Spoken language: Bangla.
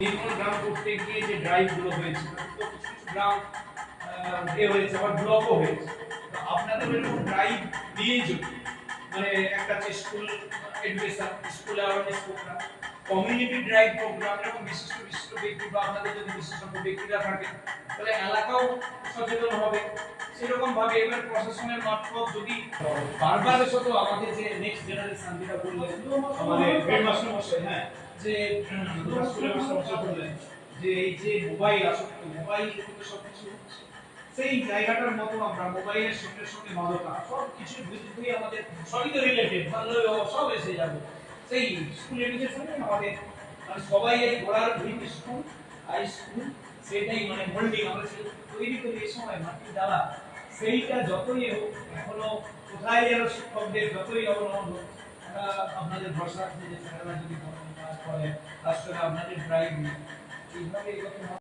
নির্মল গ্রাম করতে গিয়ে যে ড্রাইভগুলো হয়েছে তো কিছু কিছু গ্রাম হয়েছে আবার ব্লকও হয়েছে। তো আপনাদের এরকম ড্রাইভ দিয়ে যদি মানে একটা যে school education school awareness programme community drive programme এরকম বিশিষ্ট বিশিষ্ট ব্যক্তি বা আপনাদের যদি বিশেষজ্ঞ ব্যক্তিরা থাকে তাহলে এলাকাও সচেতন হবে। সেরকম ভাবে এবার প্রশাসনের মারফত যদি বারবার শত আমাদের যে নেক্সট জেনারেশন যেটা বললেন আমাদের হেডমাস্টার মশাই হ্যাঁ যে স্কুলের মাস্টার বললেন যে এই যে মোবাইল আসক্তি মোবাইল থেকে সবকিছু সেই জায়গাটার মতো আমরা মোবাইলের সঙ্গে সঙ্গে মাদকা সব কিছু বুঝতেই আমাদের সবই তো রিলেটেড ভালো সব এসে যাবে সেই স্কুল এডুকেশনে আমাদের মানে সবাই এই ঘোড়ার ভিত স্কুল হাই স্কুল সেটাই মানে মোল্ডিং আমরা সেটা তৈরি করি এই সময় মাটির দ্বারা সেইটা যতই হোক এখনো কোথায় যেন শিক্ষকদের যতই অবনমন হোক আপনাদের ভরসা আছে যে স্যারেরা যদি করে তার সঙ্গে আপনাদের ড্রাইভ এইভাবে এরকম